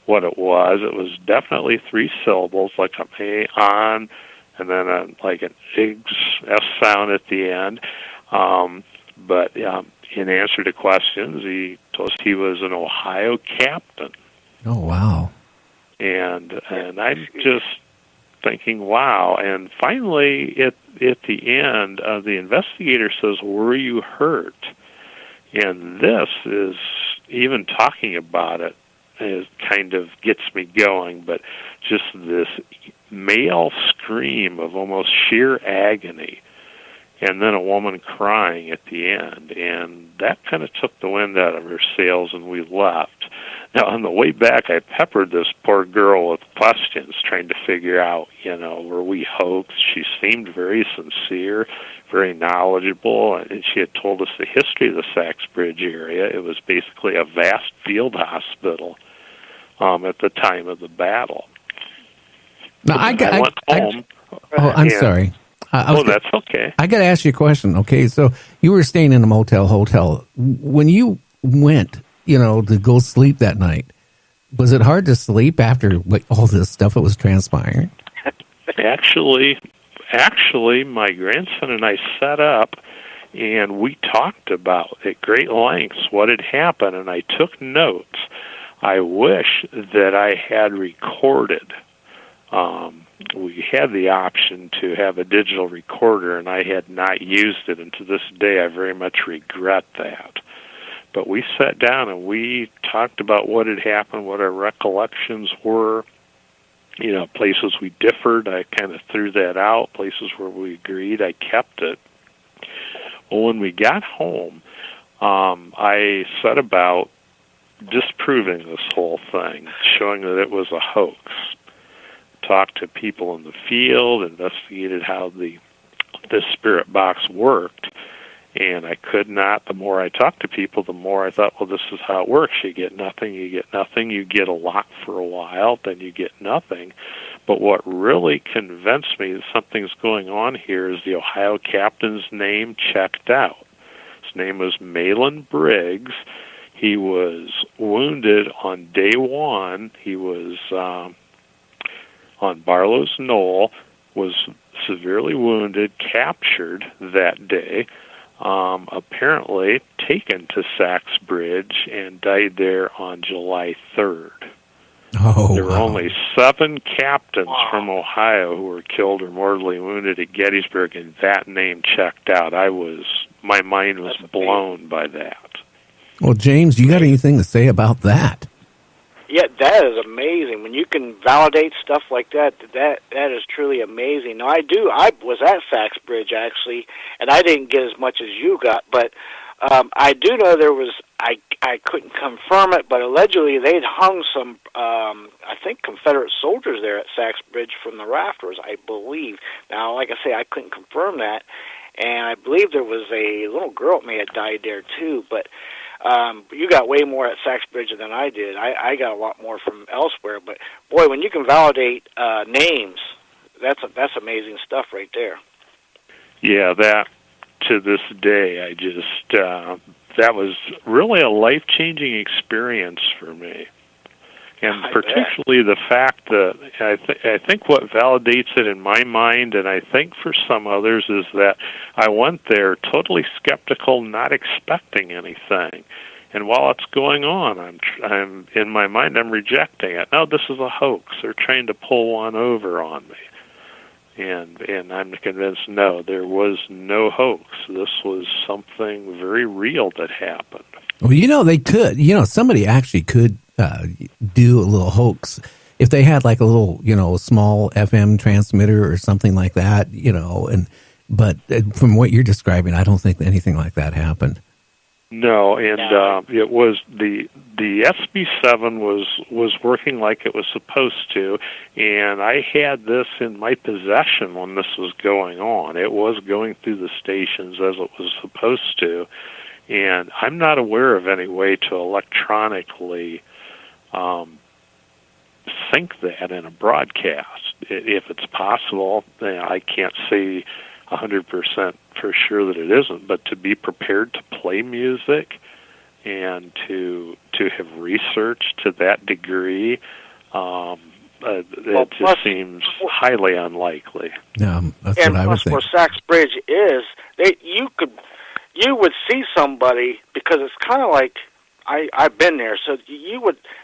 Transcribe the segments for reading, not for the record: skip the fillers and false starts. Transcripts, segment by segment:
what it was definitely 3 syllables, like an A on, and then like an S sound at the end. But in answer to questions, he told us he was an Ohio captain. Oh, wow. And I'm just thinking, wow. And finally, at the end, the investigator says, "Were you hurt?" And this is, even talking about it, it kind of gets me going, but just this male scream of almost sheer agony, and then a woman crying at the end, and that kind of took the wind out of her sails, and we left. Now, on the way back, I peppered this poor girl with questions, trying to figure out, were we hoaxed? She seemed very sincere, very knowledgeable, and she had told us the history of the Saxbridge area. It was basically a vast field hospital at the time of the battle. Now, I went home. I'm sorry. That's okay. I got to ask you a question. Okay, so you were staying in a motel hotel. When you went, to go sleep that night, was it hard to sleep after all this stuff that was transpiring? Actually, my grandson and I sat up, and we talked about at great lengths what had happened, and I took notes. I wish that I had recorded. We had the option to have a digital recorder, and I had not used it, and to this day I very much regret that. But we sat down and we talked about what had happened, what our recollections were, places we differed, I kind of threw that out. Places where we agreed, I kept it. Well, when we got home, I set about disproving this whole thing, showing that it was a hoax. Talked to people in the field, investigated how this spirit box worked, and I could not. The more I talked to people, the more I thought, well, this is how it works. You get nothing, you get a lot for a while, then you get nothing. But what really convinced me that something's going on here is the Ohio captain's name checked out. His name was Malin Briggs. He was wounded on day 1. He was on Barlow's Knoll, was severely wounded, captured that day, apparently taken to Saxbridge, and died there on July 3rd. Oh, there were only 7 captains from Ohio who were killed or mortally wounded at Gettysburg, and that name checked out. My mind was blown by that. Well, James, you got anything to say about that? Yeah, that is amazing. When you can validate stuff like that is truly amazing. Now, I was at Saxbridge, actually, and I didn't get as much as you got, but I do know there was, I couldn't confirm it, but allegedly they'd hung some, I think, Confederate soldiers there at Saxbridge from the rafters, I believe. Now, like I say, I couldn't confirm that, and I believe there was a little girl that may have died there, too, but you got way more at Saxbridge than I did. I got a lot more from elsewhere. But, boy, when you can validate names, that's amazing stuff right there. Yeah, that, to this day, I just, that was really a life-changing experience for me. And particularly the fact that I think what validates it in my mind, and I think for some others, is that I went there totally skeptical, not expecting anything. And while it's going on, I'm in my mind, I'm rejecting it. No, this is a hoax. They're trying to pull one over on me. And I'm convinced, no, there was no hoax. This was something very real that happened. Well, they could. Somebody actually could do a little hoax if they had like a little, small FM transmitter or something like that, but from what you're describing, I don't think anything like that happened. No, and it was the SB7 was working like it was supposed to, and I had this in my possession when this was going on. It was going through the stations as it was supposed to, and I'm not aware of any way to electronically sync that in a broadcast. If it's possible, I can't say 100% for sure that it isn't, but to be prepared to play music and to to have researched to that degree. It just seems highly unlikely. That's and what I was thinking. Where Sachs Bridge is, you would see somebody, because it's kind of like I've been there. So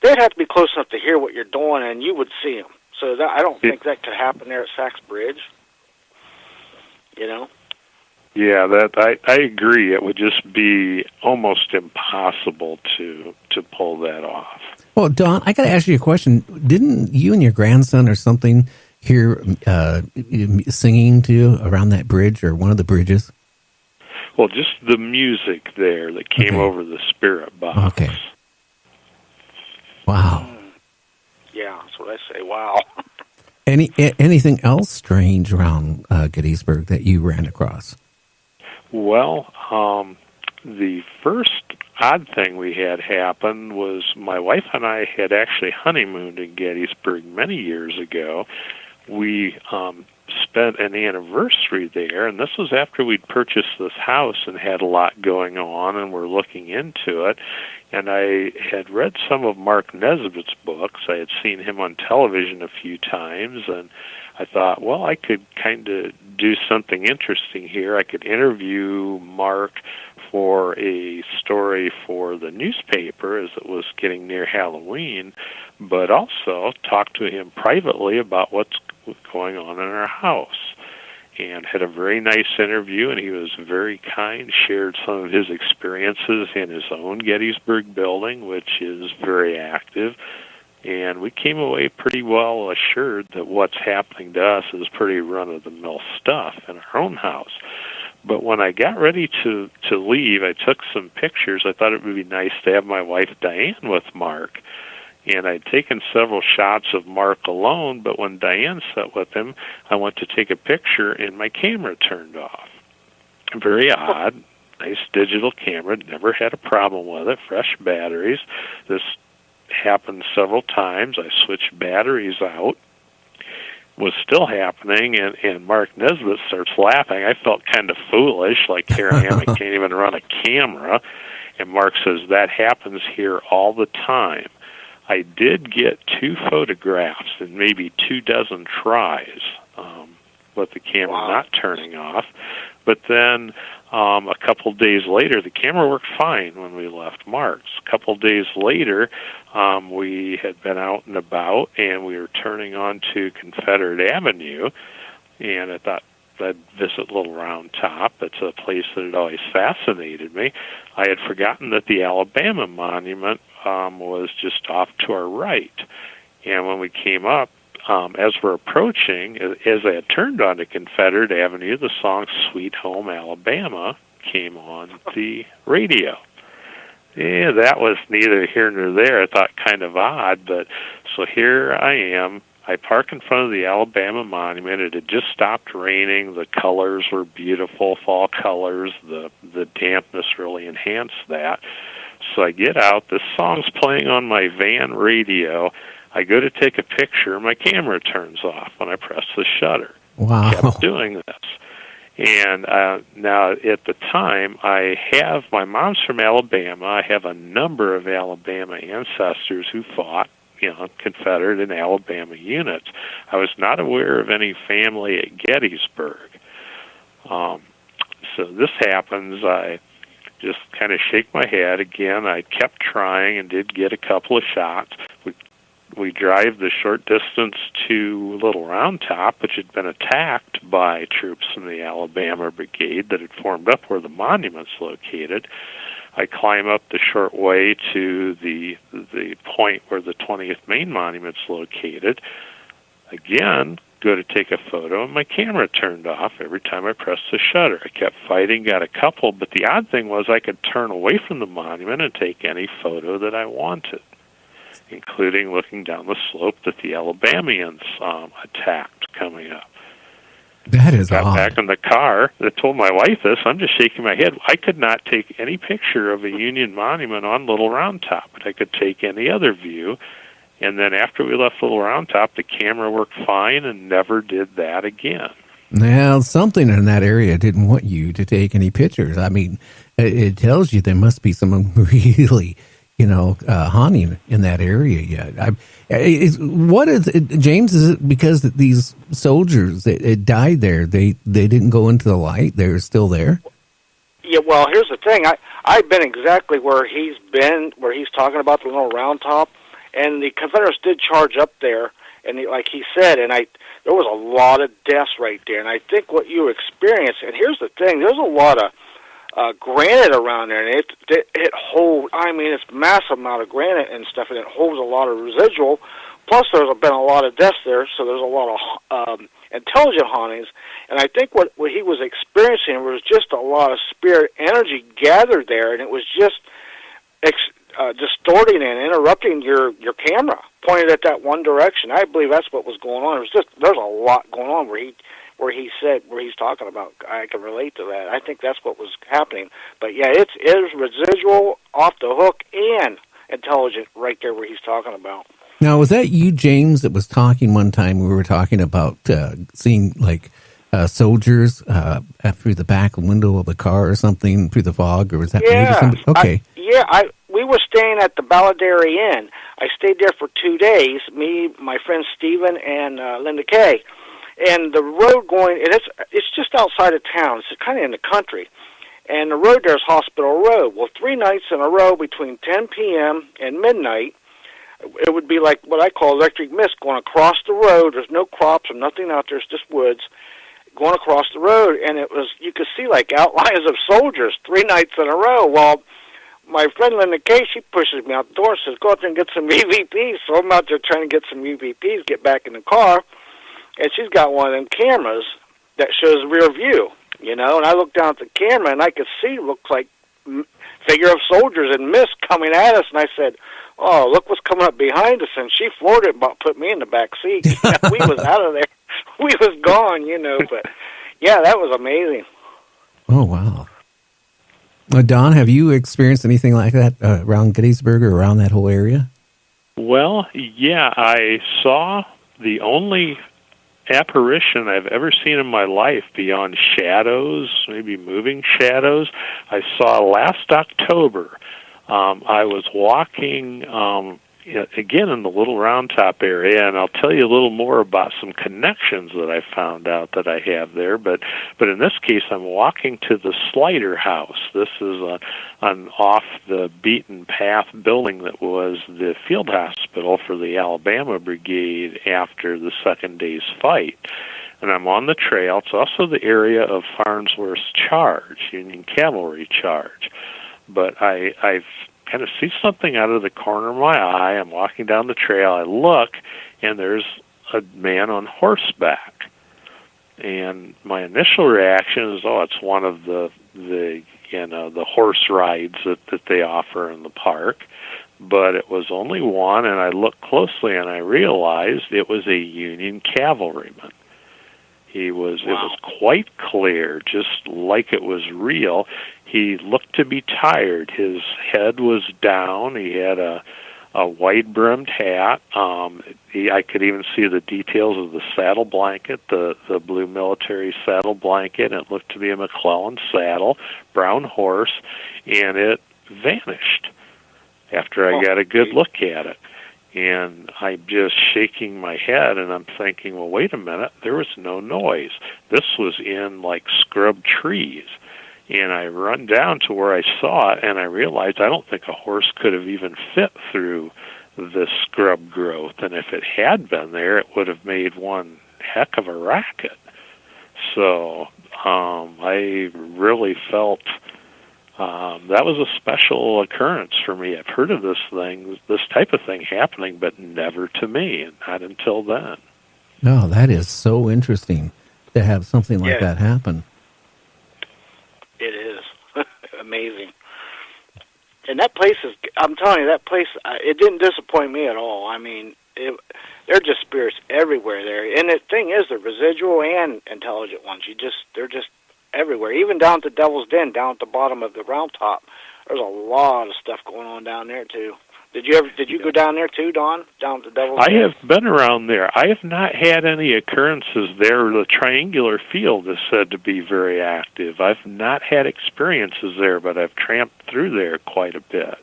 they'd have to be close enough to hear what you're doing, and you would see them. So I don't think that could happen there at Sachs Bridge. You know. Yeah, I agree. It would just be almost impossible to pull that off. Well, Don, I got to ask you a question. Didn't you and your grandson or something hear singing to around that bridge or one of the bridges? Well, just the music there that came over the spirit box. Okay. Wow. Yeah, that's what I say. Wow. Anything else strange around Gettysburg that you ran across? Well, the first odd thing we had happen was my wife and I had actually honeymooned in Gettysburg many years ago. We spent an anniversary there, and this was after we'd purchased this house and had a lot going on and were looking into it. And I had read some of Mark Nesbitt's books. I had seen him on television a few times, and I thought, well, I could kind of do something interesting here. I could interview Mark for a story for the newspaper as it was getting near Halloween, but also talk to him privately about what's going on in our house. And had a very nice interview, and he was very kind, shared some of his experiences in his own Gettysburg building, which is very active. And we came away pretty well assured that what's happening to us is pretty run-of-the-mill stuff in our own house. But when I got ready to leave, I took some pictures. I thought it would be nice to have my wife Diane with Mark. And I'd taken several shots of Mark alone, but when Diane sat with him, I went to take a picture, and my camera turned off. Very odd. Nice digital camera. Never had a problem with it. Fresh batteries. This happened several times. I switched batteries out. Was still happening, and Mark Nesbitt starts laughing. I felt kind of foolish, like here I am, I can't even run a camera. And Mark says, that happens here all the time. I did get 2 photographs in maybe 24 tries with the camera not turning off. But then a couple days later, the camera worked fine when we left Mark's. A couple days later, we had been out and about, and we were turning onto Confederate Avenue, and I thought I'd visit Little Round Top. It's a place that had always fascinated me. I had forgotten that the Alabama Monument was just off to our right. And when we came up, as we're approaching, as I had turned onto Confederate Avenue, the song Sweet Home Alabama came on the radio. Yeah, that was neither here nor there. I thought kind of odd, but so here I am. I park in front of the Alabama Monument. It had just stopped raining. The colors were beautiful, fall colors. The dampness really enhanced that. So I get out. This song's playing on my van radio. I go to take a picture. My camera turns off when I press the shutter. Wow. I kept doing this. And now at the time, my mom's from Alabama. I have a number of Alabama ancestors who fought, Confederate and Alabama units. I was not aware of any family at Gettysburg. So this happens. I just kind of shake my head again. I kept trying and did get a couple of shots. We drive the short distance to Little Round Top, which had been attacked by troops from the Alabama Brigade that had formed up where the monument's located. I climb up the short way to the point where the 20th Main Monument's located. Again, go to take a photo, and my camera turned off every time I pressed the shutter. I kept fighting, got a couple, but the odd thing was I could turn away from the monument and take any photo that I wanted, including looking down the slope that the Alabamians attacked coming up. That is odd. Got back in the car. I told my wife this. I'm just shaking my head. I could not take any picture of a Union monument on Little Round Top, but I could take any other view. And then after we left Little Round Top, the camera worked fine and never did that again. Now, something in that area didn't want you to take any pictures. I mean, it tells you there must be some really haunting in that area yet. What is it, James? Is it because these soldiers that died there, they didn't go into the light? They're still there? Yeah, well, here's the thing. I've been exactly where he's talking about the little round top, and the Confederates did charge up there, and like he said, and there was a lot of deaths right there, and I think what you experienced, and here's the thing, there's a lot of granite around there, and it holds, it's massive amount of granite and stuff, and it holds a lot of residual, plus there's been a lot of deaths there, so there's a lot of intelligent hauntings, and I think what he was experiencing was just a lot of spirit energy gathered there, and it was just distorting and interrupting your camera, pointed at that one direction. I believe that's what was going on. It was just, there's a lot going on where he's talking about. I can relate to that. I think that's what was happening. But yeah, it is residual, off the hook, and intelligent right there where he's talking about. Now, was that you, James, that was talking one time? We were talking about seeing soldiers through the back window of a car or something through the fog, or was that maybe somebody? Okay. We were staying at the Balladary Inn. I stayed there for 2 days, me, my friend Stephen, and Linda Kay. And the road going, and it's just outside of town. It's kind of in the country. And the road there is Hospital Road. Well, 3 nights in a row between 10 p.m. and midnight, it would be like what I call electric mist going across the road. There's no crops or nothing out there. It's just woods going across the road. And you could see like outlines of soldiers 3 nights in a row. Well, my friend Linda Kay, she pushes me out the door and says, go out there and get some EVPs. So I'm out there trying to get some EVPs, get back in the car. And she's got one of them cameras that shows rear view, and I looked down at the camera, and I could see, looked like figure of soldiers in mist coming at us, and I said, oh, look what's coming up behind us, and she floored it, about put me in the back seat. We was out of there. We was gone, but yeah, that was amazing. Oh, wow. Don, have you experienced anything like that around Gettysburg or around that whole area? Well, yeah, I saw the only apparition I've ever seen in my life beyond shadows, maybe moving shadows. I saw last October. I was walking again in the Little Round Top area, and I'll tell you a little more about some connections that I found out that I have there. But in this case, I'm walking to the Slider House. This is an off the beaten path building that was the field hospital for the Alabama Brigade after the second day's fight. And I'm on the trail. It's also the area of Farnsworth's charge, Union Cavalry charge. But I've kind of see something out of the corner of my eye. I'm walking down the trail. I look, and there's a man on horseback. And my initial reaction is, oh, it's one of the horse rides that they offer in the park. But it was only one, and I looked closely, and I realized it was a Union cavalryman. It was quite clear, just like it was real. He looked to be tired. His head was down. He had a wide-brimmed hat. I could even see the details of the saddle blanket, the blue military saddle blanket. It looked to be a McClellan saddle, brown horse, and it vanished after I got a good look at it. And I'm just shaking my head, and I'm thinking, well, wait a minute, there was no noise. This was in, scrub trees. And I run down to where I saw it, and I realized I don't think a horse could have even fit through the scrub growth. And if it had been there, it would have made one heck of a racket. So I really felt that was a special occurrence for me. I've heard of this type of thing happening, but never to me, and not until then. No, that is so interesting to have something like that happen. It is amazing. And that place is, I'm telling you, it didn't disappoint me at all. I mean, there are just spirits everywhere there. And the thing is, the residual and intelligent ones, they're just everywhere. Even down at the Devil's Den, down at the bottom of the Round Top, there's a lot of stuff going on down there too. Did you go down there too, Don? Down at the Devil's Den? I have been around there. I have not had any occurrences there. The triangular field is said to be very active. I've not had experiences there, but I've tramped through there quite a bit.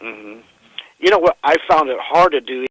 You know what? I found it hard to do